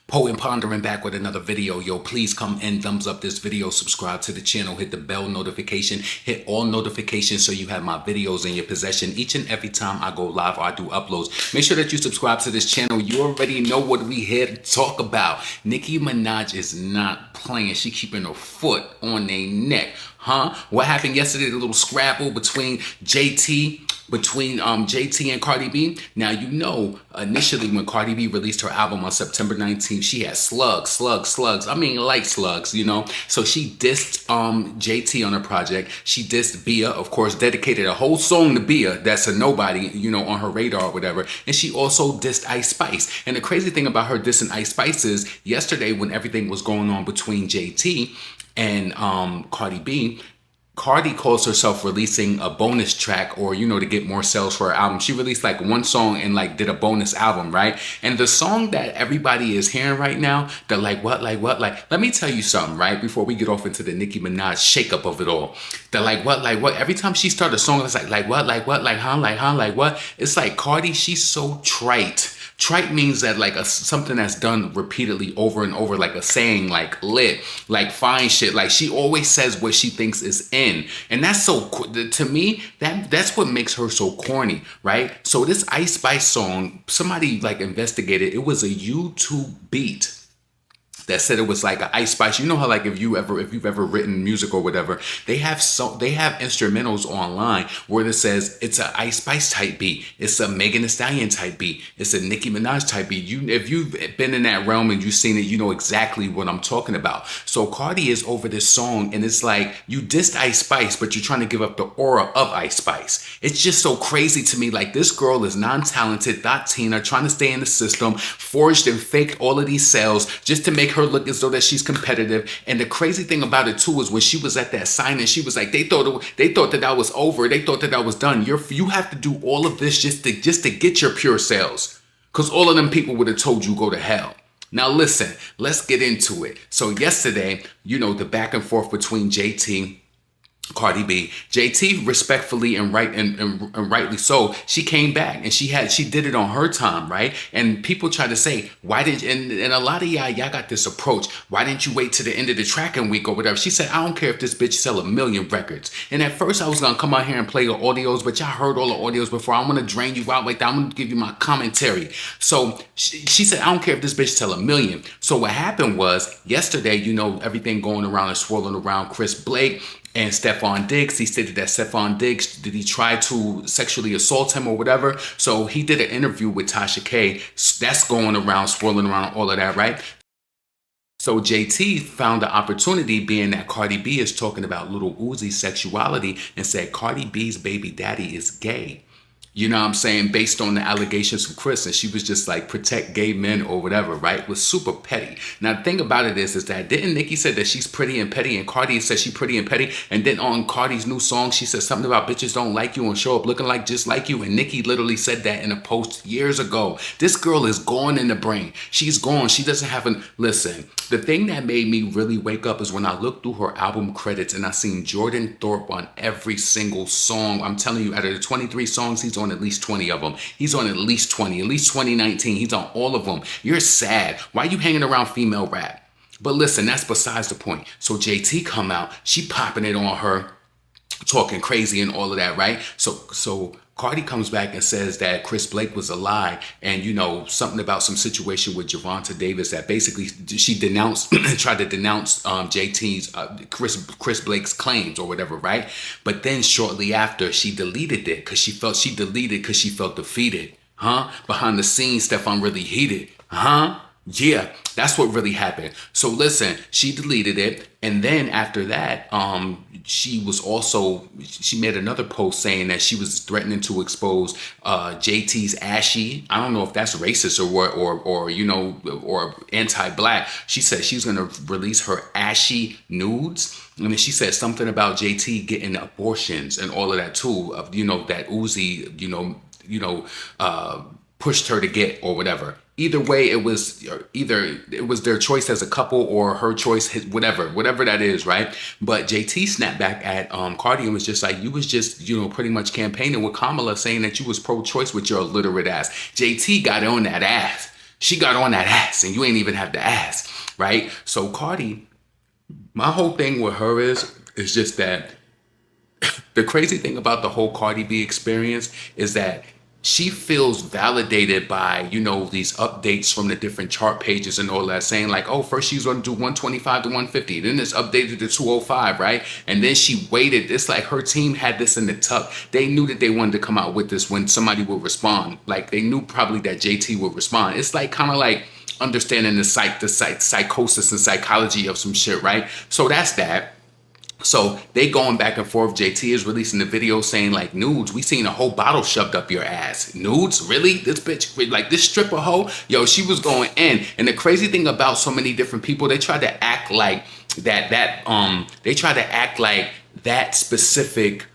Poe and Pondering back with another video. Yo, please come and thumbs up this video, subscribe to the channel, hit the bell notification, hit all notifications so you have my videos in your possession each and every time I go live or I do uploads. Make sure that you subscribe to this channel. You already know what we here to talk about. Nicki Minaj is not playing. She keeping her foot on their neck. Huh? What happened yesterday? The little scrabble between JT and Cardi B. Now, you know, initially when Cardi B released her album on September 19th, she had slugs. I mean, like slugs, you know. So she dissed JT on her project. She dissed Bia, of course, dedicated a whole song to Bia. That's a nobody, you know, on her radar or whatever. And she also dissed Ice Spice. And the crazy thing about her dissing Ice Spice is yesterday when everything was going on between JT and Cardi B, Cardi calls herself releasing a bonus track, or, you know, to get more sales for her album. She released like one song and like did a bonus album, right? And the song that everybody is hearing right now, they're like, what, let me tell you something, right? Before we get off into the Nicki Minaj shakeup of it all. They're like, what? Every time she starts a song, it's like what, like what? It's like Cardi, she's so trite. Trite means that like something that's done repeatedly over and over, like a saying, like lit, like fine shit. Like she always says what she thinks is in. And that's so, to me, that's what makes her so corny, right? So this Ice Spice song, somebody like investigated, it was a YouTube beat that said it was like an Ice Spice. You know how like if you've ever written music or whatever, they have instrumentals online where it says it's an Ice Spice type beat, it's a Megan Thee Stallion type beat, it's a Nicki Minaj type beat. If you've been in that realm and you've seen it, you know exactly what I'm talking about. So Cardi is over this song and it's like you dissed Ice Spice, but you're trying to give up the aura of Ice Spice. It's just so crazy to me. Like this girl is non-talented, not Tina, trying to stay in the system, forged and faked all of these sales just to make her look as though that she's competitive. And the crazy thing about it too is when she was at that signing, she was like, they thought that I was over, they thought that I was done. You have to do all of this just to get your pure sales, because all of them people would have told you go to hell. Now listen, let's get into it. So yesterday, you know, the back and forth between JT, Cardi B, JT respectfully and rightly so, she came back and she did it on her time, right? And people try to say, why did, and a lot of y'all got this approach, why didn't you wait to the end of the tracking week or whatever? She said, I don't care if this bitch sell 1 million records. And at first I was gonna come out here and play the audios, but y'all heard all the audios before. I'm gonna drain you out like that. I'm gonna give you my commentary. So she said, I don't care if this bitch sell 1 million. So what happened was yesterday, you know, everything going around and swirling around Chris Blake and Stephon Diggs. He stated that Stephon Diggs, did he try to sexually assault him or whatever? So he did an interview with Tasha K. That's going around, swirling around, all of that, right? So JT found the opportunity, being that Cardi B is talking about Lil Uzi's sexuality, and said Cardi B's baby daddy is gay. You know what I'm saying? Based on the allegations from Chris. And she was just like, protect gay men or whatever, right? It was super petty. Now, the thing about it is that didn't Nicki said that she's pretty and petty, and Cardi said she's pretty and petty. And then on Cardi's new song, she said something about bitches don't like you and show up looking like just like you. And Nicki literally said that in a post years ago. This girl is gone in the brain. She's gone. She doesn't have an, listen, the thing that made me really wake up is when I looked through her album credits and I seen Jordan Thorpe on every single song. I'm telling you, out of the 23 songs, he's on at least 20 of them. He's on at least 20, at least 2019. He's on all of them. You're sad. Why are you hanging around female rap? But listen, that's besides the point. So JT come out, she popping it on her, talking crazy and all of that, right? So Cardi comes back and says that Chris Blake was a lie, and, you know, something about some situation with Javonta Davis that basically she denounced, tried to denounce JT's, Chris Blake's claims or whatever, right? But then shortly after, she deleted it because she felt defeated. Huh? Behind the scenes, Stephon really heated. Huh? Yeah, that's what really happened. So listen, she deleted it, and then after that, she made another post saying that she was threatening to expose JT's ashy. I don't know if that's racist or what, or you know, or anti-black. She said she's gonna release her ashy nudes. And then she said something about JT getting abortions and all of that too. Of, you know, that Uzi, pushed her to get or whatever. Either way, it was their choice as a couple or her choice, whatever that is, right? But JT snapped back at Cardi and was just like, you was just, you know, pretty much campaigning with Kamala, saying that you was pro-choice with your illiterate ass. JT got on that ass. She got on that ass and you ain't even have the ass, right? So Cardi, my whole thing with her is just that the crazy thing about the whole Cardi B experience is that she feels validated by, you know, these updates from the different chart pages and all that, saying like, oh, first she was going to do 125 to 150, then it's updated to 205, right? And then she waited. It's like her team had this in the tuck. They knew that they wanted to come out with this when somebody would respond. Like they knew probably that JT would respond. It's like kind of like understanding the psychosis and psychology of some shit, right? So that's that. So they going back and forth. JT is releasing the video saying like, nudes, we seen a whole bottle shoved up your ass. Nudes? Really? This bitch, like this stripper hoe? Yo, she was going in. And the crazy thing about so many different people, they try to act like they try to act like that specific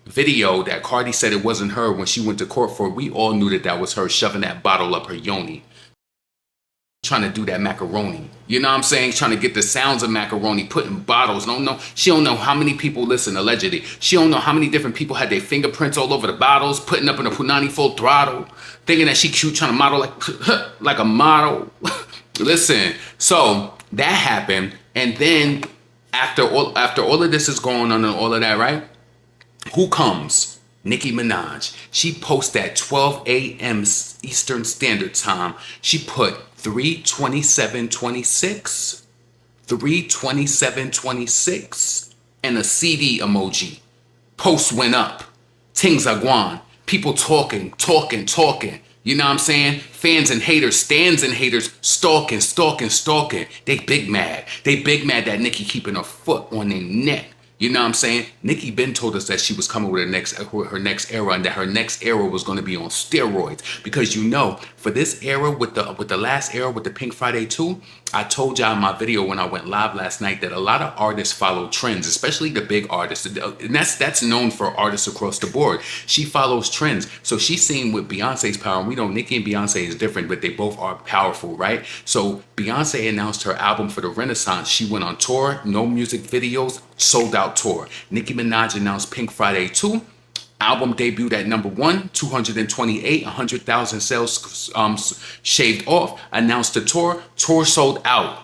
video that Cardi said it wasn't her when she went to court for. We all knew that that was her shoving that bottle up her yoni, trying to do that macaroni. You know what I'm saying? Trying to get the sounds of macaroni, putting bottles. She don't know how many people listen, allegedly. She don't know how many different people had their fingerprints all over the bottles, putting up in a punani full throttle, thinking that she cute, trying to model like a model. Listen, so that happened. And then after all of this is going on and all of that, right? Who comes? Nicki Minaj. She posts at 12 a.m. Eastern Standard Time. She put 32726, 32726, and a CD emoji. Post went up. Things are gone. People talking. You know what I'm saying? Fans and haters, stands and haters, stalking. They big mad. They big mad that Nicki keeping her foot on their neck. You know what I'm saying? Nicki been told us that she was coming with her next era, and that her next era was going to be on steroids. Because you know, for this era with the last era with the Pink Friday 2, I told y'all in my video when I went live last night that a lot of artists follow trends, especially the big artists, and that's known for artists across the board. She follows trends, so she's seen with Beyonce's power. And we know Nicki and Beyonce is different, but they both are powerful, right? So Beyonce announced her album for the Renaissance. She went on tour, no music videos, sold out tour. Nicki Minaj announced Pink Friday 2. Album debuted at number 1, 228, 100,000 sales shaved off. Announced the tour. Tour sold out.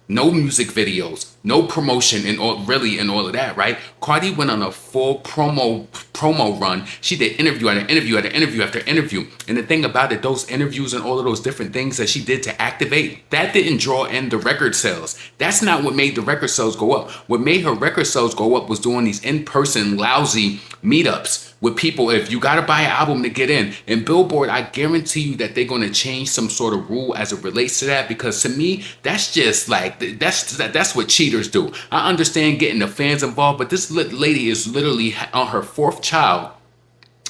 No music videos, no promotion, and all of that, right? Cardi went on a full promo run. She did interview after interview. And the thing about it, those interviews and all of those different things that she did to activate, that didn't draw in the record sales. That's not what made the record sales go up. What made her record sales go up was doing these in-person lousy meetups with people. If you got to buy an album to get in, and Billboard, I guarantee you that they're going to change some sort of rule as it relates to that, because to me, that's just like, that's what cheaters do. I understand getting the fans involved, but this lady is literally on her 4th child,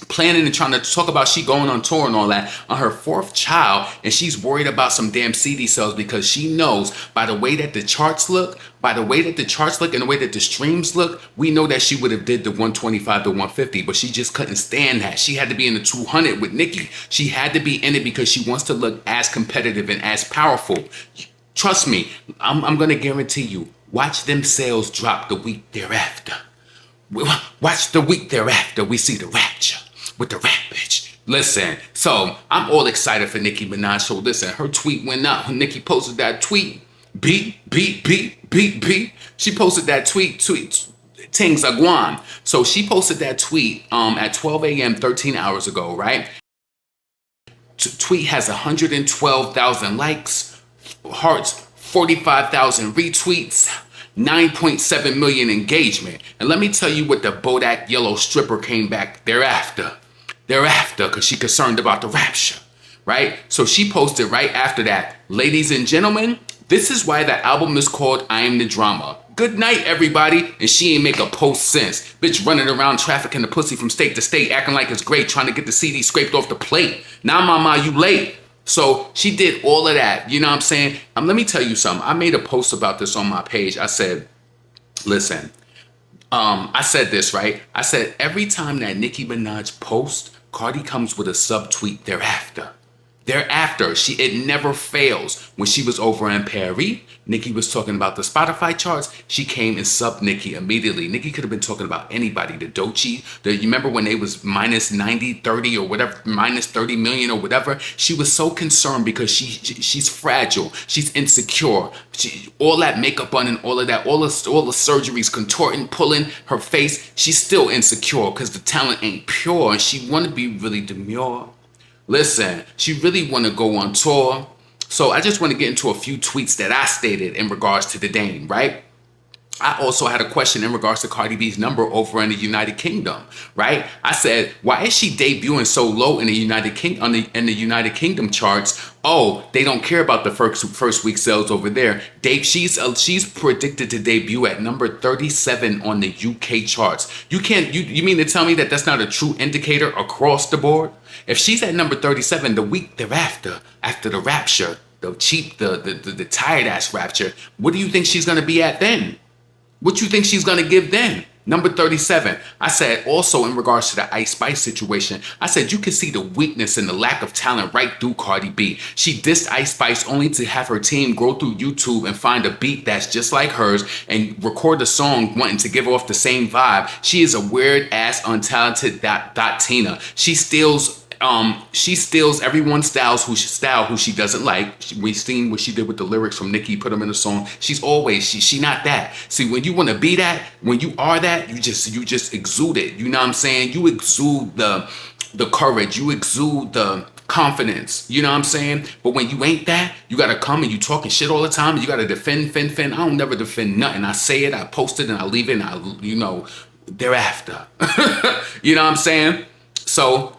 planning and trying to talk about she going on tour and all that on her 4th child, and she's worried about some damn CD sales because she knows by the way that the charts look, and the way that the streams look, we know that she would have did the 125 to 150, but she just couldn't stand that. She had to be in the 200 with Nicki. She had to be in it because she wants to look as competitive and as powerful. Trust me, I'm gonna guarantee you, watch them sales drop the week thereafter. Watch the week thereafter, we see the rapture with the rap bitch. Listen, so I'm all excited for Nicki Minaj. So listen, her tweet went out. Nicki posted that tweet. Beat. She posted that tweet. Things are gone. So she posted that tweet at 12 a.m. 13 hours ago, right? Tweet has 112,000 likes, hearts, 45,000 retweets, 9.7 million engagement. And let me tell you what the Bodak Yellow stripper came back thereafter, because she concerned about the rapture, right? So she posted right after that, ladies and gentlemen, this is why the album is called I Am the Drama. Good night, everybody. And she ain't make a post since. Bitch running around trafficking the pussy from state to state, acting like it's great, trying to get the CD scraped off the plate. Now, mama, you late. So she did all of that. You know what I'm saying? Let me tell you something. I made a post about this on my page. I said, listen, I said this, right? I said, every time that Nicki Minaj posts, Cardi comes with a subtweet thereafter. Thereafter, it never fails. When she was over in Paris, Nicki was talking about the Spotify charts. She came and subbed Nicki immediately. Nicki could have been talking about anybody. The Doechii, you remember when they was minus 90, 30 or whatever, minus 30 million or whatever? She was so concerned because she's fragile. She's insecure. All that makeup on and all of that, all the surgeries, contorting, pulling her face. She's still insecure because the talent ain't pure and she want to be really demure. Listen, she really want to go on tour. So I just want to get into a few tweets that I stated in regards to the Dame, right? I also had a question in regards to Cardi B's number over in the United Kingdom, right? I said, why is she debuting so low in the United Kingdom charts? Oh, they don't care about the first week sales over there. She's predicted to debut at number 37 on the UK charts. You mean to tell me that that's not a true indicator across the board? If she's at number 37 the week thereafter, after the rapture, the tired ass rapture, what do you think she's gonna be at then? What you think she's going to give then? Number 37. I said also in regards to the Ice Spice situation, I said you can see the weakness and the lack of talent right through Cardi B. She dissed Ice Spice only to have her team go through YouTube and find a beat that's just like hers and record the song wanting to give off the same vibe. She is a weird ass untalented Tina. She steals everyone's who she doesn't like. We've seen what she did with the lyrics from Nicki, put them in a song. She's always, she not that. See, when you want to be that, when you are that, you just exude it. You know what I'm saying? You exude the courage. You exude the confidence. You know what I'm saying? But when you ain't that, you got to come and you talking shit all the time. And you got to defend. I don't never defend nothing. I say it, I post it, and I leave it, and thereafter. You know what I'm saying? So,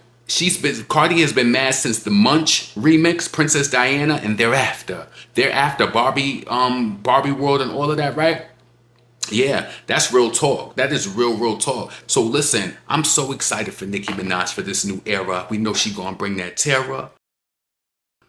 Cardi has been mad since the Munch remix, Princess Diana, and thereafter Barbie World and all of that, right? Yeah, that's real talk. That is real talk. So listen, I'm so excited for Nicki Minaj for this new era. We know she gonna bring that terror.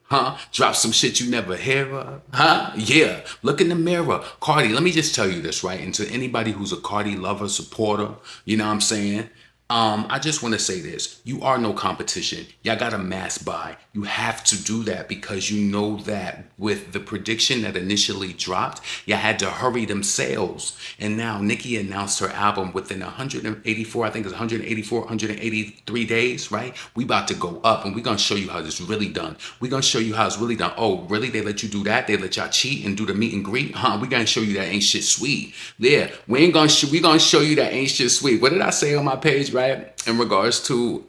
Huh? Drop some shit you never hear of. Huh? Yeah. Look in the mirror. Cardi, let me just tell you this, right? And to anybody who's a Cardi lover, supporter, you know what I'm saying? I just want to say this. You are no competition. Y'all got a mass buy. You have to do that because you know that with the prediction that initially dropped, you had to hurry them sales. And now Nicki announced her album within 184, I think it's 183 days, right? We about to go up and we're going to show you how this really done. We're going to show you how it's really done. Oh, really? They let you do that? They let y'all cheat and do the meet and greet? Huh? We're going to show you that ain't shit sweet. Yeah, we're going to show you that ain't shit sweet. What did I say on my page, right? In regards to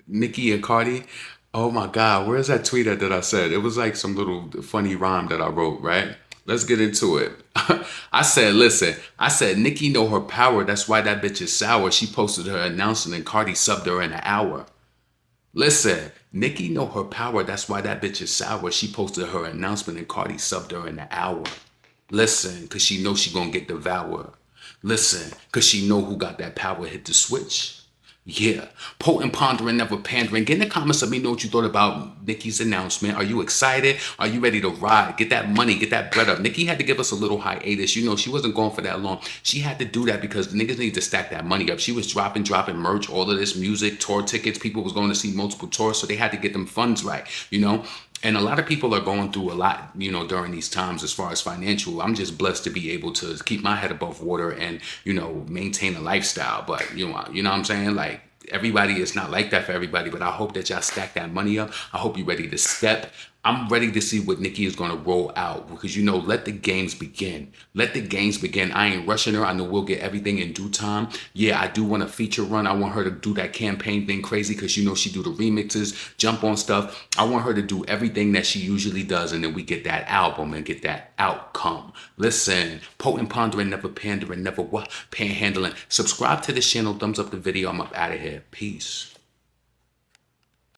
Nicki and Cardi. Oh my God, where's that tweet that I said? It was like some little funny rhyme that I wrote, right? Let's get into it. I said, listen, Nicki know her power. That's why that bitch is sour. She posted her announcement and Cardi subbed her in an hour. Listen, Nicki know her power. That's why that bitch is sour. She posted her announcement and Cardi subbed her in an hour. Listen, because she knows she gonna get devoured. Listen, because she know who got that power, hit the switch. Yeah. Potent, pondering, never pandering. Get in the comments, let me know what you thought about Nicki's announcement. Are you excited? Are you ready to ride? Get that money, get that bread up. Nicki had to give us a little hiatus. You know, she wasn't going for that long. She had to do that because the niggas need to stack that money up. She was dropping merch, all of this music, tour tickets. People was going to see multiple tours, so they had to get them funds right, you know? And a lot of people are going through a lot, you know, during these times as far as financial. I'm just blessed to be able to keep my head above water and, you know, maintain a lifestyle. But, you know what I'm saying? Like, everybody is not like that for everybody. But I hope that y'all stack that money up. I hope you're ready to step. I'm ready to see what Nicki is going to roll out because, you know, let the games begin. Let the games begin. I ain't rushing her. I know we'll get everything in due time. Yeah, I do want a feature run. I want her to do that campaign thing crazy because, you know, she do the remixes, jump on stuff. I want her to do everything that she usually does. And then we get that album and get that outcome. Listen, potent, pondering, never pandering, never panhandling. Subscribe to this channel. Thumbs up the video. I'm up out of here. Peace.